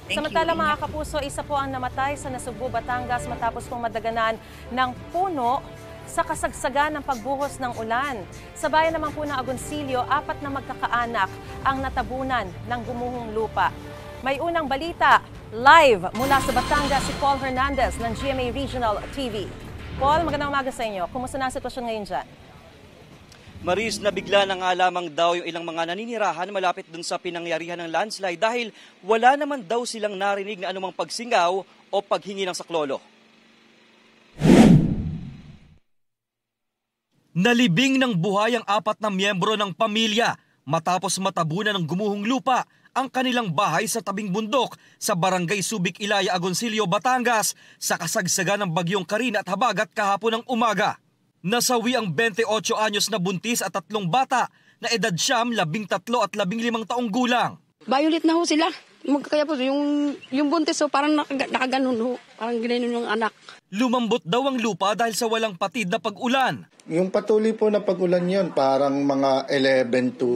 Samantala mga kapuso, isa po ang namatay sa Nasugbu, Batangas matapos pong madaganan ng puno sa kasagsagan ng pagbuhos ng ulan. Sa bayan naman po ng Agoncillo, 4 na magkakaanak ang natabunan ng gumuhong lupa. May unang balita, live mula sa Batangas si Paul Hernandez ng GMA Regional TV. Paul, magandang umaga sa inyo. Kumusta na ang sitwasyon ngayon dyan? Maris, nabigla na nga lamang daw yung ilang mga naninirahan malapit dun sa pinangyarihan ng landslide dahil wala naman daw silang narinig na anumang pagsingaw o paghingi ng saklolo. Nalibing ng buhay ang 4 na miyembro ng pamilya matapos matabunan ng gumuhong lupa ang kanilang bahay sa tabing bundok sa Barangay Subic Ilaya, Agoncillo, Batangas sa kasagsagan ng bagyong Karina at Habagat kahapon ng umaga. Nasawi ang 28 anyos na buntis at 3 bata na edad siyam, 13 at 15 taong gulang. Violet na ho sila. Kaya po yung buntis parang nakaganon ho. Parang ginanon yung anak. Lumambot daw ang lupa dahil sa walang patid na pag-ulan. Yung patuloy po na pag-ulan yun, parang mga 11 to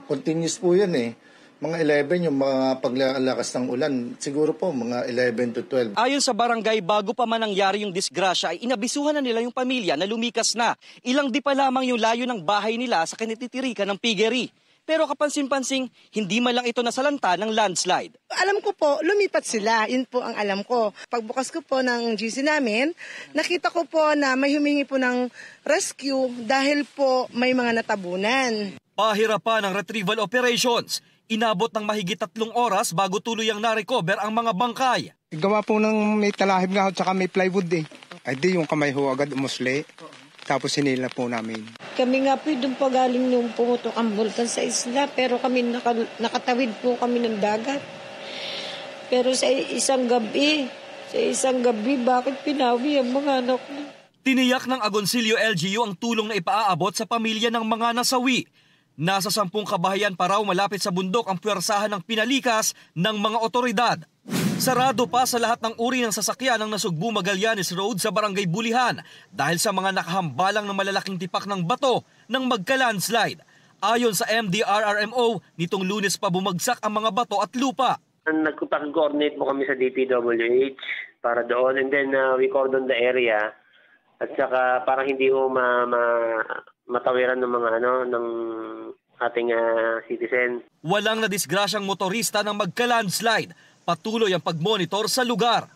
continuous po yun eh. Mga 11 yung mga paglalakas ng ulan. Siguro po mga 11 to 12. Ayon sa barangay, bago pa man nangyari yung disgrasya ay inabisuhan na nila yung pamilya na lumikas na. Ilang di pa lamang yung layo ng bahay nila sa kinititirikan ng piggery. Pero kapansin-pansing, hindi man lang ito nasalanta ng landslide. Alam ko po, lumipat sila. Yun po ang alam ko. Pagbukas ko po ng GC namin, nakita ko po na may humingi po ng rescue dahil po may mga natabunan. Pahirapan ng retrieval operations. Inabot ng mahigit 3 oras bago tuluyang na-recover ang mga bangkay. Gawa po ng may talahib nga at saka may plywood eh. Ay di yung kamay ho agad umusli. Tapos sinila po namin. Kami nga po doon pa galing nung pumutok ang bulkan sa isla. Pero kami nakatawid po kami ng dagat. Pero sa isang gabi, bakit pinawi ang mga anak na? Tiniyak ng Agoncillo LGU ang tulong na ipaaabot sa pamilya ng mga nasawi. Nasa 10 kabahayan pa raw malapit sa bundok ang puwersahan ng pinalikas ng mga otoridad. Sarado pa sa lahat ng uri ng sasakyan ang Nasugbu Magallanes Road sa Barangay Bulihan dahil sa mga nakahambalang ng malalaking tipak ng bato ng magka-landslide. Ayon sa MDRRMO, nitong Lunes pa bumagsak ang mga bato at lupa. Nagpag-coordinate po kami sa DPWH para doon and then we cordon the area at saka parang hindi ho matawiran ng mga ng ating citizen. Walang nadisgrasyang motorista ng magka-landslide. Patuloy ang pag-monitor sa lugar.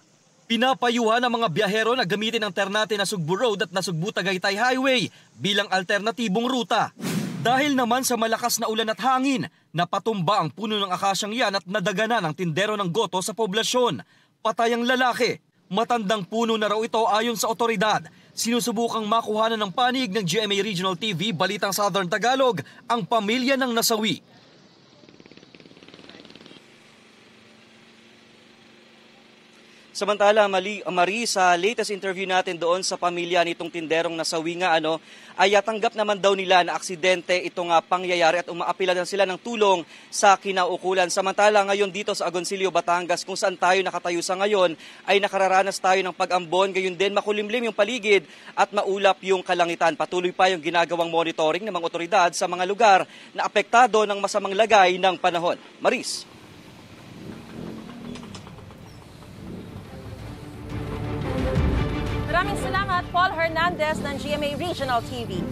Pinapayuhan ang mga biyahero na gamitin ang Ternate Nasugbu Road at Nasugbu Tagaytay Highway bilang alternatibong ruta. Dahil naman sa malakas na ulan at hangin, napatumba ang puno ng akasyang yan at nadagana ng tindero ng goto sa poblasyon. Patay ang lalaki. Matandang puno na raw ito ayon sa otoridad. Sinusubukang makuhanan ng panig ng GMA Regional TV, Balitang Southern Tagalog, ang pamilya ng nasawi. Samantala, Marie, sa latest interview natin doon sa pamilya nitong tinderong nasawi nga, ay tanggap naman daw nila na aksidente itong pangyayari at umaapila na sila ng tulong sa kinaukulan. Samantala, ngayon dito sa Agoncillo, Batangas, kung saan tayo nakatayo sa ngayon, ay nakararanas tayo ng pag-ambon. Gayon din, makulimlim yung paligid at maulap yung kalangitan. Patuloy pa yung ginagawang monitoring ng mga otoridad sa mga lugar na apektado ng masamang lagay ng panahon. Maris. Maraming salamat, Paul Hernandez ng GMA Regional TV.